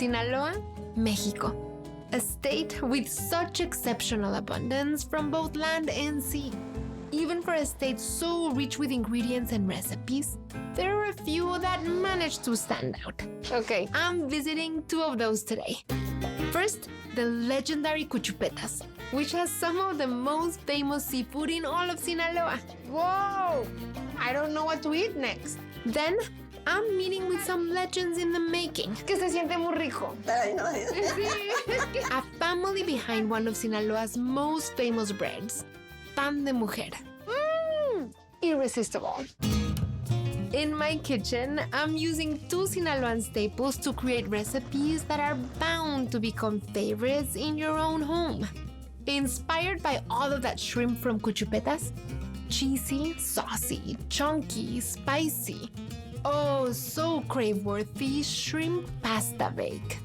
Sinaloa, Mexico. A state with such exceptional abundance from both land and sea. Even for a state so rich with ingredients and recipes, there are a few that manage to stand out. Okay, I'm visiting two of those today. First, the legendary Cuchupetas, which has some of the most famous seafood in all of Sinaloa. Whoa! I don't know what to eat next. Then, I'm meeting with some legends in the making. Que se siente muy rico. A family behind one of Sinaloa's most famous breads, Pan de Mujer. Irresistible. In my kitchen, I'm using two Sinaloan staples to create recipes that are bound to become favorites in your own home. Inspired by all of that shrimp from Cuchupetas, cheesy, saucy, chunky, spicy, oh, so crave-worthy shrimp pasta bake.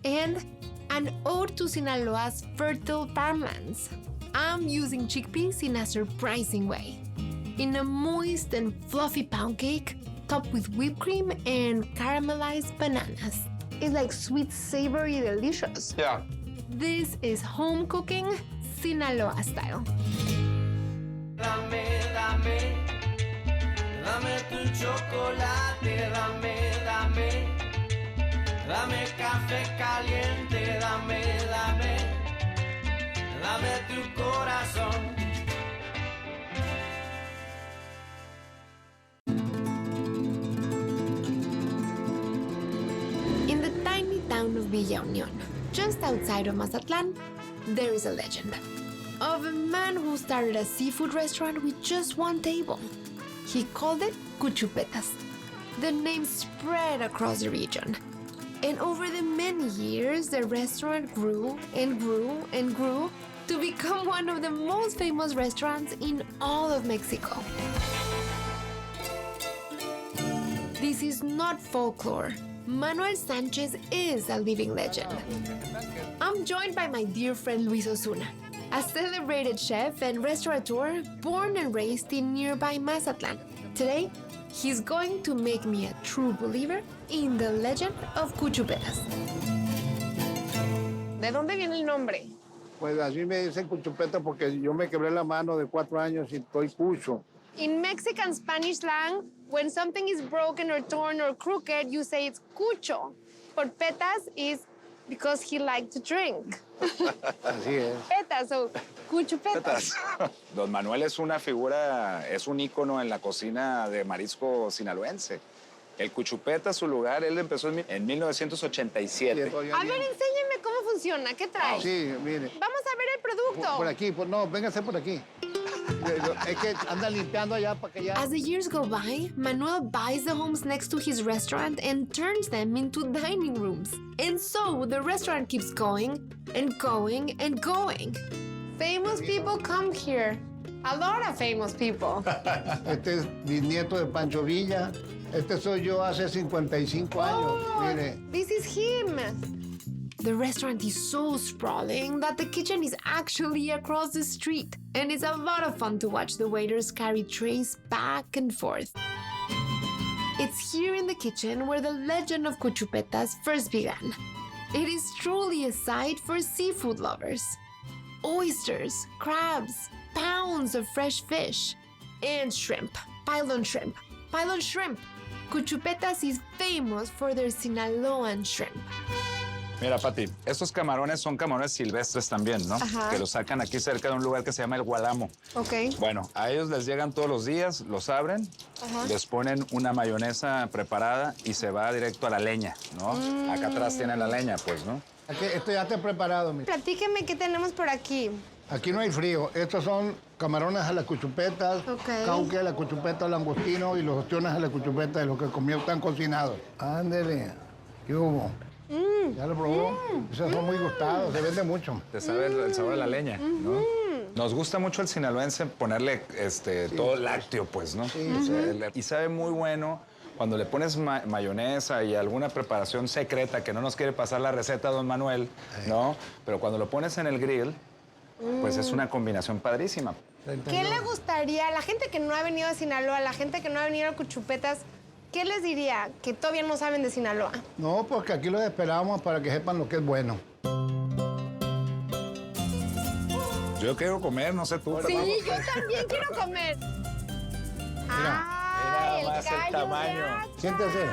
And an ode to Sinaloa's fertile farmlands. I'm using chickpeas in a surprising way. In a moist and fluffy pound cake, topped with whipped cream and caramelized bananas. It's like sweet, savory, delicious. Yeah. This is home cooking Sinaloa style. Dame, dame, dame tu chocolate, dame, dame, dame café caliente, dame, dame, dame tu corazón. In the tiny town of Villa Unión, just outside of Mazatlán, there is a legend of a man who started a seafood restaurant with just one table. He called it Cuchupetas. The name spread across the region. And over the many years, the restaurant grew and grew and grew to become one of the most famous restaurants in all of Mexico. This is not folklore. Manuel Sanchez is a living legend. I'm joined by my dear friend Luis Osuna, a celebrated chef and restaurateur born and raised in nearby Mazatlán. Today, he's going to make me a true believer in the legend of Cuchupetas. ¿De dónde viene el nombre? Pues así me dicen Cuchupeta porque yo me quebré la mano de 4 años y estoy cucho. In Mexican Spanish slang, when something is broken or torn or crooked, you say it's cucho. But petas is because he liked to drink. Así es. Petas, so cuchupetas. Don Manuel es una figura, es un ícono en la cocina de marisco sinaloense. El Cuchupeta, su lugar, él empezó en 1987. A ver, enséñeme cómo funciona. ¿Qué trae? Sí, mire. Vamos a ver el producto. Por aquí, no, véngase por aquí. Es que anda limpiando allá para que ya... As the years go by, Manuel buys the homes next to his restaurant and turns them into dining rooms. And so the restaurant keeps going and going and going. Famous people come here. A lot of famous people. Este es bisnieto de Pancho Villa. Este soy yo hace 55 años. Mire. This is him. The restaurant is so sprawling that the kitchen is actually across the street, and it's a lot of fun to watch the waiters carry trays back and forth. It's here in the kitchen where the legend of Cuchupetas first began. It is truly a sight for seafood lovers. Oysters, crabs, pounds of fresh fish, and shrimp, pilon shrimp. Pilon shrimp. Cuchupetas is famous for their Sinaloan shrimp. Mira, Pati, estos camarones son camarones silvestres también, ¿no? Ajá. Que los sacan aquí cerca de un lugar que se llama El Gualamo. Ok. Bueno, a ellos les llegan todos los días, los abren, les ponen una mayonesa preparada y se va directo a la leña, ¿no? Acá atrás tienen la leña, pues, ¿no? Aquí, esto ya está preparado, mire. Platíqueme qué tenemos por aquí. Aquí no hay frío. Estos son camarones a la Cuchupetas, Ok. cauque a la Cuchupeta langostino y los ostiones a la Cuchupeta de los que comió están cocinados. Ándele. ¿Qué hubo? ¿Ya lo probó? Esos son muy gustados, se vende mucho. Te sabe el sabor a la leña, ¿no? Nos gusta mucho el sinaloense ponerle todo lácteo, pues, ¿no? Sí, Y sabe muy bueno cuando le pones mayonesa y alguna preparación secreta que no nos quiere pasar la receta, don Manuel, ¿no? Pero cuando lo pones en el grill, pues es una combinación padrísima. ¿Qué le gustaría a la gente que no ha venido a Sinaloa, a la gente que no ha venido a Cuchupetas, ¿Qué les diría que todavía no saben de Sinaloa? No, porque aquí los esperamos para que sepan lo que es bueno. Yo quiero comer, no sé tú. Sí, yo también quiero comer. Mira El más el callo de tamaño. hacha. Siéntese.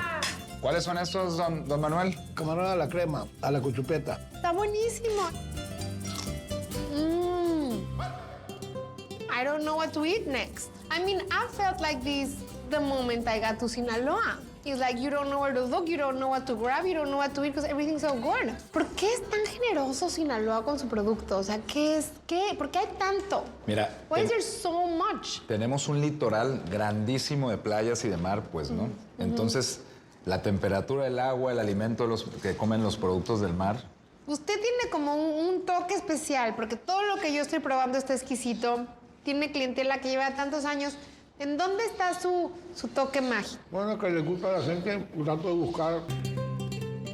¿Cuáles son estos, don Manuel? Camarón a la crema, a la cuchupeta. Está buenísimo. I don't know what to eat next. I mean, I felt like this the moment I got to Sinaloa. It's like you don't know where to look, you don't know what to grab, you don't know what to eat because everything's so good. ¿Por qué es tan generoso Sinaloa con su producto? O sea, ¿qué? ¿Por qué hay tanto? Mira, Why is there so much? tenemos un litoral grandísimo de playas y de mar, pues, ¿no? Entonces, la temperatura del agua, el alimento que comen los productos del mar. Usted tiene como un toque especial, porque todo lo que yo estoy probando está exquisito. Tiene clientela que lleva tantos años. ¿En dónde está su toque mágico? Bueno, que le gusta a la gente, trato de buscar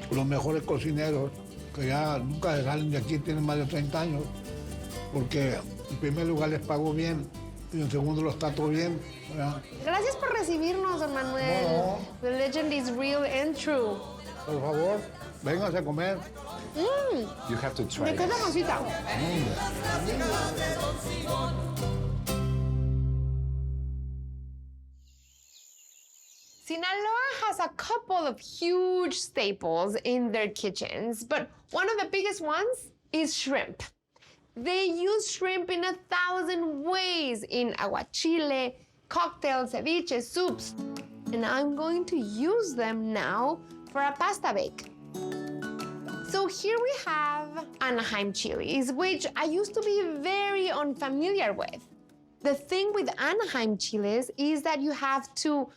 los mejores cocineros, que ya nunca salen de aquí, tienen más de 30 años, porque en primer lugar les pago bien y en segundo los trato bien, ¿verdad? Gracias por recibirnos, don Manuel. No. The legend is real and true. Por favor, vénganse a comer. You have to try ¿De qué es la this. masita? Sinaloa has a couple of huge staples in their kitchens, but one of the biggest ones is shrimp. They use shrimp in 1,000 ways in aguachile, cocktails, ceviche, soups. And I'm going to use them now for a pasta bake. So here we have Anaheim chilies, which I used to be very unfamiliar with. The thing with Anaheim chilies is that you have to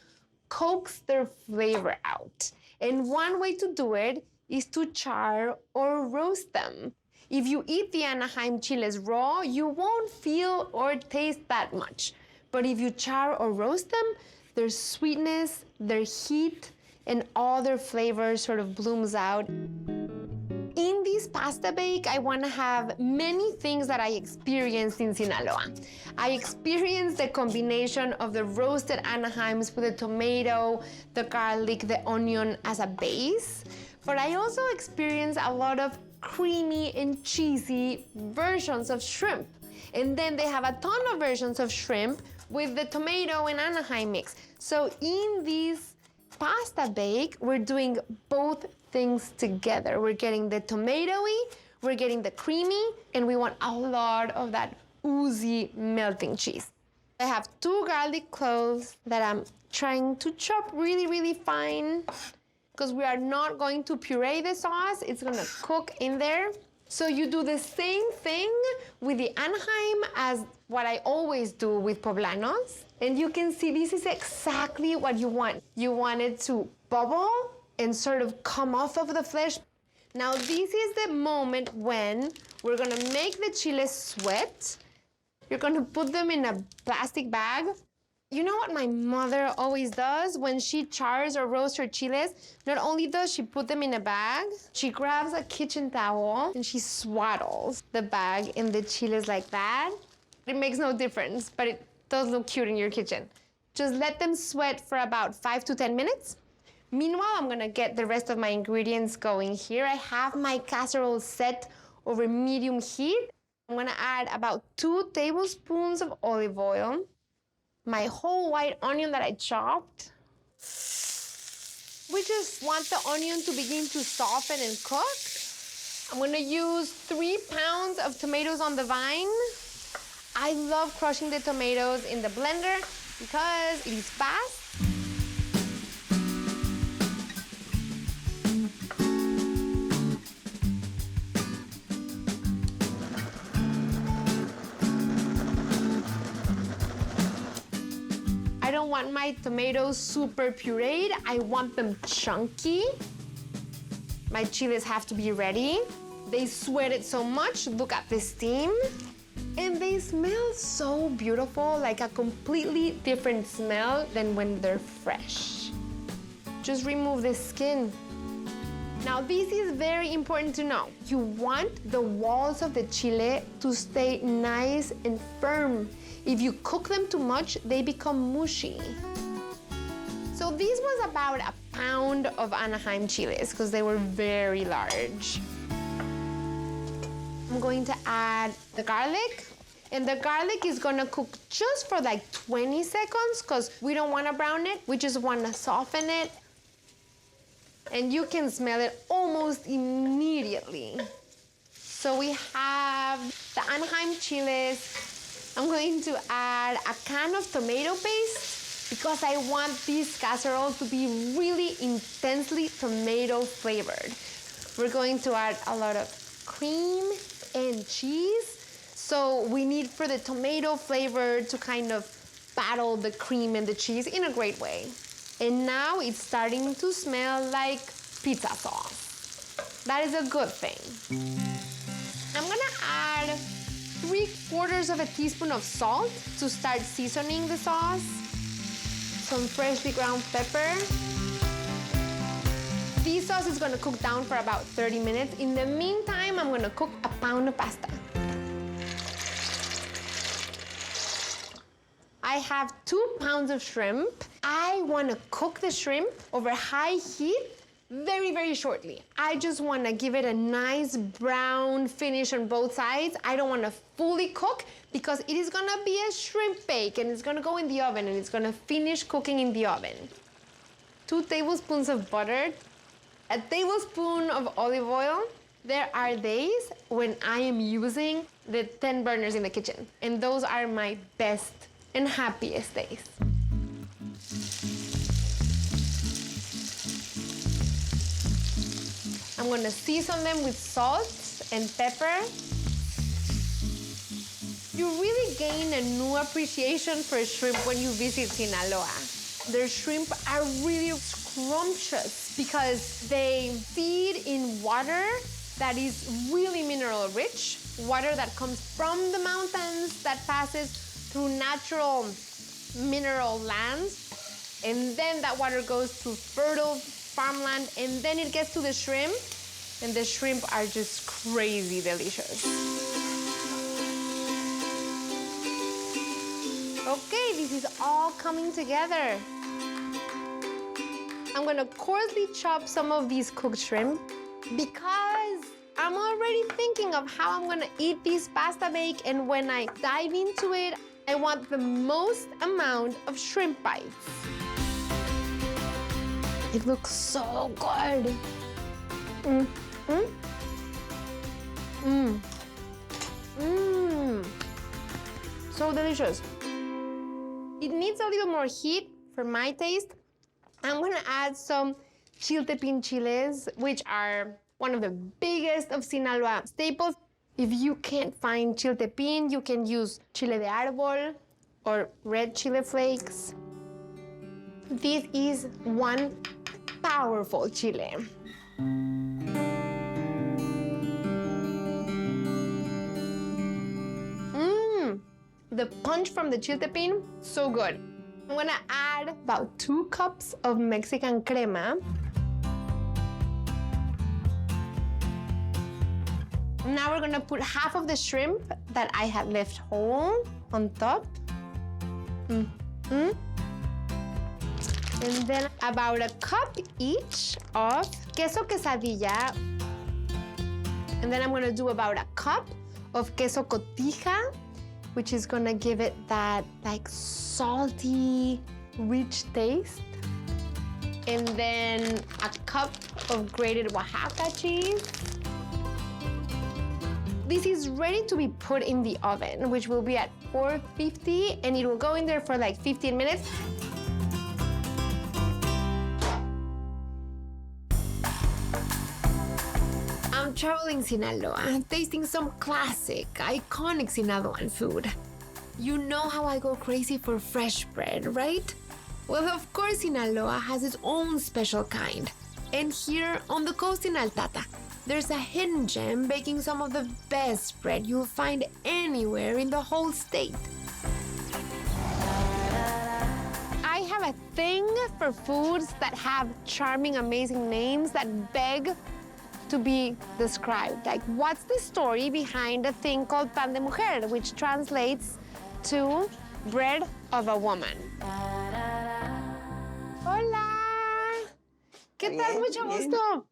coax their flavor out. And one way to do it is to char or roast them. If you eat the Anaheim chiles raw, you won't feel or taste that much. But if you char or roast them, their sweetness, their heat, and all their flavors sort of blooms out. In this pasta bake, I want to have many things that I experienced in Sinaloa. I experienced the combination of the roasted Anaheims with the tomato, the garlic, the onion as a base, but I also experienced a lot of creamy and cheesy versions of shrimp. And then they have a ton of versions of shrimp with the tomato and Anaheim mix. So in this pasta bake, we're doing both things together. We're getting the tomatoey, we're getting the creamy, and we want a lot of that oozy melting cheese. I have 2 garlic cloves that I'm trying to chop really, really fine because we are not going to puree the sauce. It's gonna cook in there. So you do the same thing with the Anaheim as what I always do with poblanos. And you can see this is exactly what you want. You want it to bubble and sort of come off of the flesh. Now this is the moment when we're gonna make the chiles sweat. You're gonna put them in a plastic bag. You know what my mother always does when she chars or roasts her chiles? Not only does she put them in a bag, she grabs a kitchen towel and she swaddles the bag in the chiles like that. It makes no difference, but it does look cute in your kitchen. Just let them sweat for about 5 to 10 minutes. Meanwhile, I'm gonna get the rest of my ingredients going here. I have my casserole set over medium heat. I'm gonna add about 2 tablespoons of olive oil, my whole white onion that I chopped. We just want the onion to begin to soften and cook. I'm gonna use 3 pounds of tomatoes on the vine. I love crushing the tomatoes in the blender because it is fast. I don't want my tomatoes super pureed. I want them chunky. My chiles have to be ready. They sweated so much. Look at the steam. And they smell so beautiful, like a completely different smell than when they're fresh. Just remove the skin. Now, this is very important to know. You want the walls of the chile to stay nice and firm. If you cook them too much, they become mushy. So So this was about a pound of Anaheim chiles because they were very large. I'm going to add the garlic. And the garlic is gonna cook just for like 20 seconds because we don't wanna brown it. We just wanna soften it. And you can smell it almost immediately. So we have the Anaheim chiles. I'm going to add a can of tomato paste because I want this casserole to be really intensely tomato flavored. We're going to add a lot of cream and cheese. So we need for the tomato flavor to kind of battle the cream and the cheese in a great way. And now it's starting to smell like pizza sauce. That is a good thing. I'm gonna add 3/4 of a teaspoon of salt to start seasoning the sauce. Some freshly ground pepper. This sauce is gonna cook down for about 30 minutes. In the meantime, I'm gonna cook a pound of pasta. I have 2 pounds of shrimp. I wanna cook the shrimp over high heat very, very shortly. I just wanna give it a nice brown finish on both sides. I don't wanna fully cook because it is gonna be a shrimp bake and it's gonna go in the oven and it's gonna finish cooking in the oven. 2 tablespoons of butter, a tablespoon of olive oil. There are days when I am using the 10 burners in the kitchen, and those are my best and happiest days. I'm gonna season them with salt and pepper. You really gain a new appreciation for shrimp when you visit Sinaloa. Their shrimp are really scrumptious because they feed in water that is really mineral rich, water that comes from the mountains that passes through natural mineral lands, and then that water goes to fertile farmland, and then it gets to the shrimp, and the shrimp are just crazy delicious. Okay, this is all coming together. I'm gonna coarsely chop some of these cooked shrimp because I'm already thinking of how I'm gonna eat this pasta bake, and when I dive into it, I want the most amount of shrimp bites. It looks so good. So delicious. It needs a little more heat for my taste. I'm gonna add some chiltepín chiles, which are one of the biggest of Sinaloa staples. If you can't find chiltepín, you can use chile de árbol or red chile flakes. This is one powerful chile. The punch from the chiltepín, so good. I'm gonna add about 2 cups of Mexican crema. Now we're gonna put half of the shrimp that I had left whole on top. And then about a cup each of queso quesadilla. And then I'm gonna do about a cup of queso cotija, which is gonna give it that like salty, rich taste. And then a cup of grated Oaxaca cheese. This is ready to be put in the oven, which will be at 450, and it will go in there for like 15 minutes. I'm traveling Sinaloa, tasting some classic, iconic Sinaloan food. You know how I go crazy for fresh bread, right? Well, of course, Sinaloa has its own special kind. And here on the coast in Altata, there's a hidden gem baking some of the best bread you'll find anywhere in the whole state. I have a thing for foods that have charming, amazing names that beg to be described. Like, what's the story behind a thing called pan de mujer, which translates to bread of a woman? Hola. ¿Qué tal? Mucho gusto.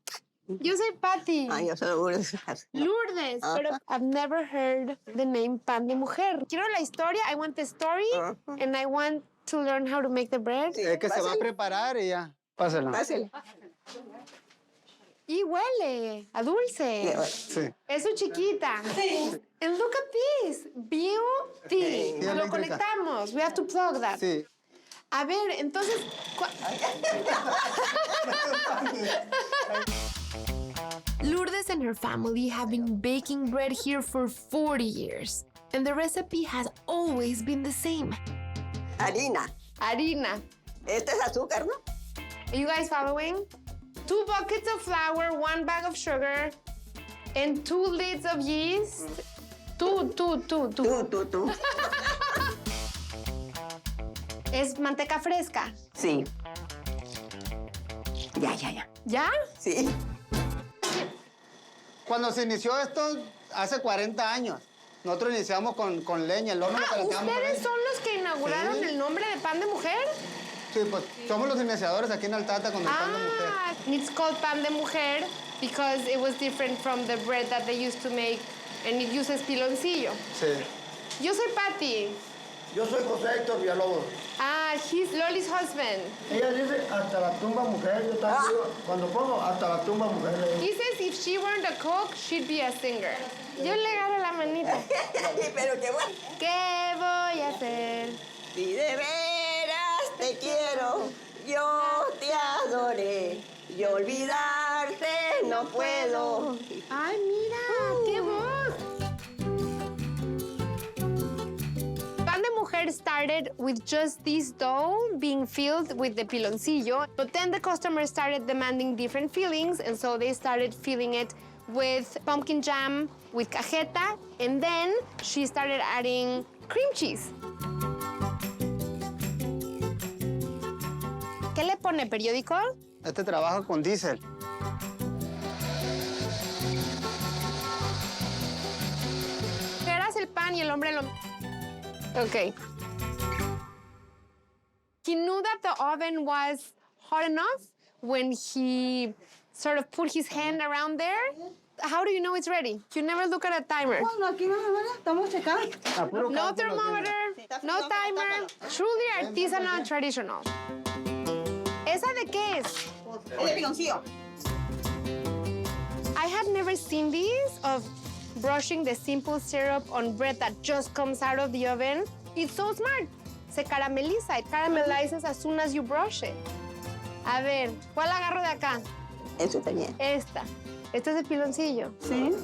Yo soy Pati. Yo soy Lourdes. Lourdes, pero I've never heard the name Pan de Mujer. Quiero la historia. I want the story, and I want to learn how to make the bread. Es que se va a preparar y ya. Pásala. Fácil. Y huele a dulce. Sí. Es su chiquita. And look at this. Beauty. Sí, Lo eléctrica. conectamos. We have to plug that. Sí. A ver, entonces... Lourdes and her family have been baking bread here for 40 years, and the recipe has always been the same. Harina. Harina. Este es azúcar, ¿no? Are you guys following? 2 buckets of flour, 1 bag of sugar, and 2 lids of yeast. Two. Tú. Es manteca fresca. Sí. Ya. ¿Ya? Sí. Cuando se inició esto, hace 40 años, nosotros iniciamos con leña, el horno lo calentamos con ¿Ustedes leña. son los que inauguraron Sí. el nombre de Pan de Mujer? Sí, pues somos los iniciadores aquí en Altata con el pan de mujer. And it's called Pan de Mujer because it was different from the bread that they used to make, and it uses piloncillo. Sí. Yo soy Pati. Yo soy José Héctor Villalobos. He's Loli's husband. Ella dice hasta la tumba mujer. Yo también digo, cuando pongo hasta la tumba mujer. le digo. He says if she weren't a cook, she'd be a singer. Yo le agarro la manita. Pero qué bueno. ¿Qué voy a hacer? Si de veras te quiero, yo te adoré. Y olvidarte no puedo. Ay, mira, qué voz. Pan de Mujer started with just this dough being filled with the piloncillo, but then the customers started demanding different fillings, and so they started filling it with pumpkin jam, with cajeta, and then she started adding cream cheese. ¿Qué le pone, periódico? Este trabaja con diésel. Eras el pan y el hombre lo... Okay. He knew that the oven was hot enough when he sort of put his hand around there. How do you know it's ready? You never look at a timer. Bueno, aquí no, estamos checando. A puro No cálculo thermometer, no timer. Truly artisanal, traditional. ¿Esa de qué es? Es de piloncillo. I had never seen these of brushing the simple syrup on bread that just comes out of the oven. It's so smart. Se carameliza. It caramelizes as soon as you brush it. A ver, ¿cuál agarro de acá? Eso también. Esta. Este es el piloncillo. Sí.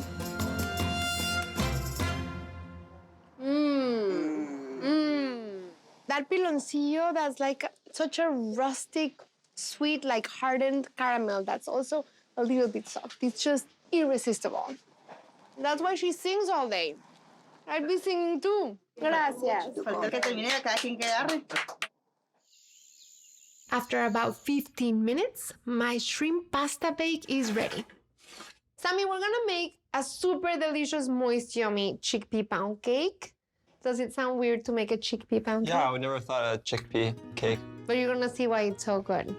That piloncillo, that's like such a rustic, sweet, like hardened caramel that's also a little bit soft. It's just irresistible. That's why she sings all day. I'd be singing too. Gracias. Falta que termine cada quien que agarre. After about 15 minutes, my shrimp pasta bake is ready. Sammy, we're gonna make a super delicious, moist, yummy chickpea pound cake. Does it sound weird to make a chickpea pound cake? Yeah, I would never thought a chickpea cake. But you're gonna see why it's so good.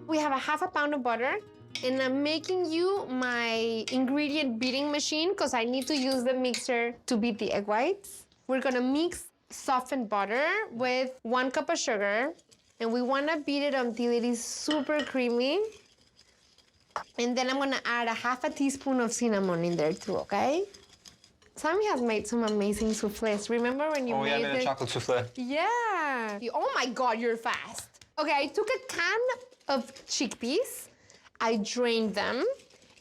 We have a half a pound of butter, and I'm making you my ingredient beating machine because I need to use the mixer to beat the egg whites. We're gonna mix softened butter with 1 cup of sugar, and we wanna beat it until it is super creamy. And then I'm gonna add a half a teaspoon of cinnamon in there too, okay? Sammy has made some amazing soufflés. Remember when you Oh, yeah, I made made a the... chocolate souffle. Yeah. Oh my God, you're fast. Okay, I took a can of chickpeas, I drained them,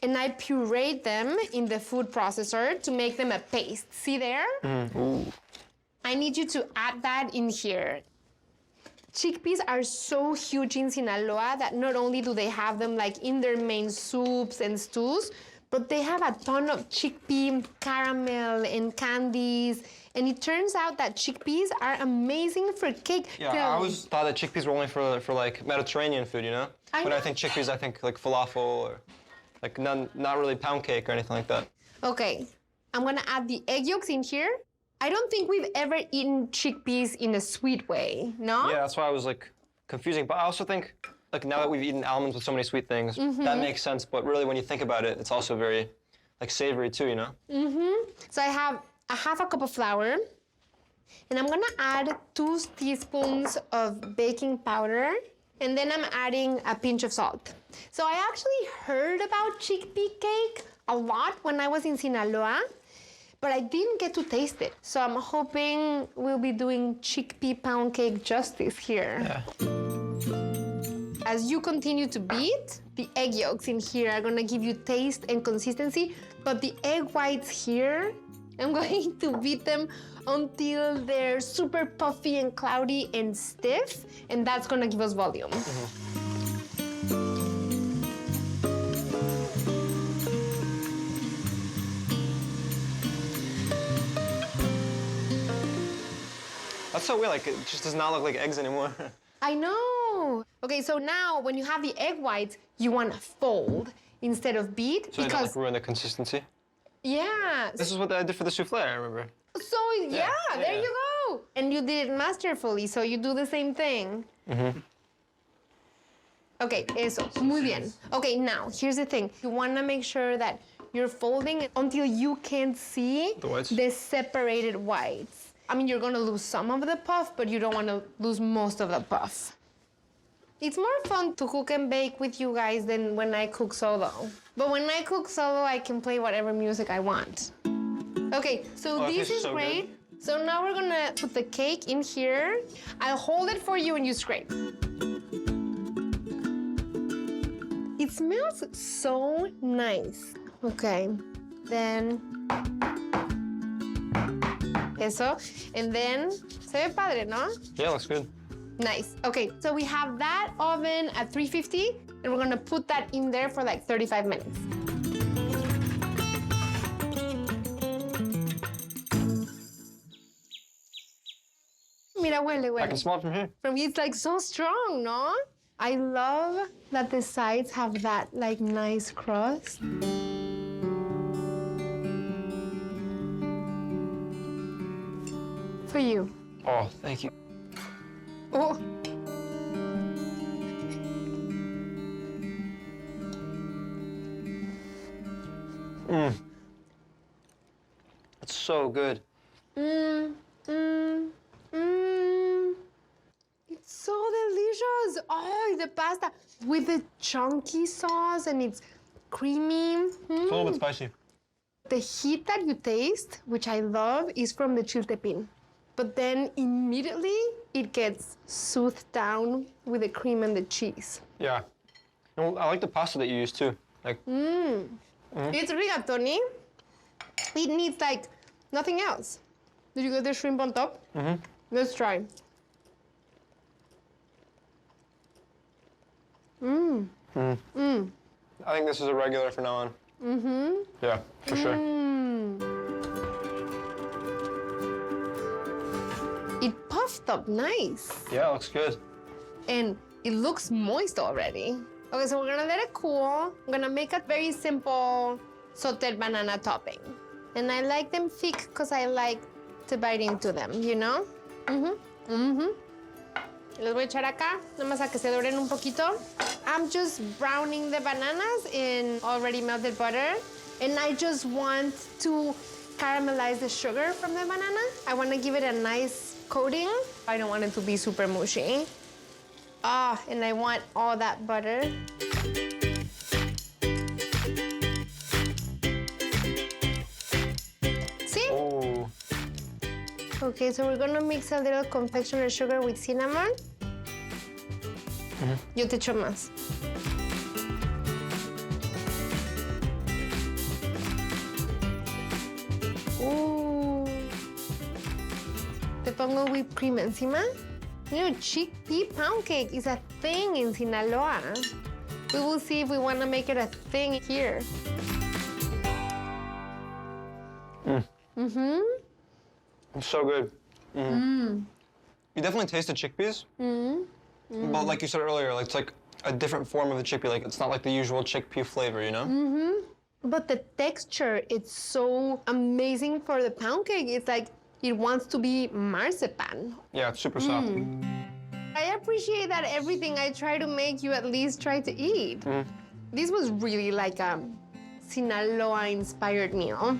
and I pureed them in the food processor to make them a paste. See there? I need you to add that in here. Chickpeas are so huge in Sinaloa that not only do they have them like in their main soups and stews, but they have a ton of chickpea caramel and candies. And it turns out that chickpeas are amazing for cake. Yeah, I Tell me. always thought that chickpeas were only for like Mediterranean food, you know? I When I know. think chickpeas, I think like falafel or like not really pound cake or anything like that. Okay, I'm gonna add the egg yolks in here. I don't think we've ever eaten chickpeas in a sweet way, no? Yeah, that's why I was like confusing. But I also think, like, now that we've eaten almonds with so many sweet things, that makes sense. But really, when you think about it, it's also very, like, savory too, you know? So I have a half a cup of flour, and I'm gonna add 2 teaspoons of baking powder, and then I'm adding a pinch of salt. So I actually heard about chickpea cake a lot when I was in Sinaloa, but I didn't get to taste it. So I'm hoping we'll be doing chickpea pound cake justice here. Yeah. As you continue to beat, the egg yolks in here are gonna give you taste and consistency, but the egg whites here, I'm going to beat them until they're super puffy and cloudy and stiff, and that's gonna give us volume. That's so weird. Like, it just does not look like eggs anymore. I know. Okay, so now when you have the egg whites, you wanna fold instead of beat So I don't, like, ruin the consistency. yeah. This is what I did for the souffle, I remember. So yeah, there you go. And you did it masterfully, so you do the same thing. Okay, eso, muy bien. Okay, now, here's the thing. You wanna make sure that you're folding until you can see The whites? the separated whites. I mean, you're gonna lose some of the puff, but you don't wanna lose most of the puff. It's more fun to cook and bake with you guys than when I cook solo. But when I cook solo, I can play whatever music I want. Okay, so Oh, this this is is so great. So now we're gonna put the cake in here. I'll hold it for you and you scrape. It smells so nice. Okay, then eso. And then, se ve padre, ¿no? Yeah, looks good. Nice. Okay, so we have that oven at 350, and we're gonna put that in there for like 35 minutes. Mira, huele, huele. I can smell it from here. From it's like so strong, no? I love that the sides have that like nice crust. For you. Oh, thank you. Oh. It's so good. It's so delicious. Oh, the pasta with the chunky sauce and it's creamy. It's a little bit spicy. The heat that you taste, which I love, is from the chiltepín. But then immediately it gets soothed down with the cream and the cheese. Yeah. And I like the pasta that you use too. Like, It's rigatoni. It needs like nothing else. Did you get the shrimp on top? Let's try. I think this is a regular from now on. Yeah, for sure. It puffed up nice. Yeah, it looks good. And it looks moist already. Okay, so we're gonna let it cool. I'm gonna make a very simple sauteed banana topping. And I like them thick because I like to bite into them, you know? Les voy a echar acá, nada más a que se doren un poquito. I'm just browning the bananas in already melted butter. And I just want to caramelize the sugar from the banana. I want to give it a nice coating. I don't want it to be super mushy. Ah, and I want all that butter. See? Oh. Okay, so we're gonna mix a little confectioner sugar with cinnamon. Yo te echo más. Te pongo whipped cream encima. You know, chickpea pound cake is a thing in Sinaloa. We will see if we want to make it a thing here. It's so good. You definitely taste the chickpeas. But like you said earlier, like, it's like a different form of the chickpea. Like, it's not like the usual chickpea flavor, you know? But the texture, it's so amazing for the pound cake. It's like it wants to be marzipan. Yeah, it's super soft. I appreciate that everything I try to make, you at least try to eat. This was really like a Sinaloa-inspired meal.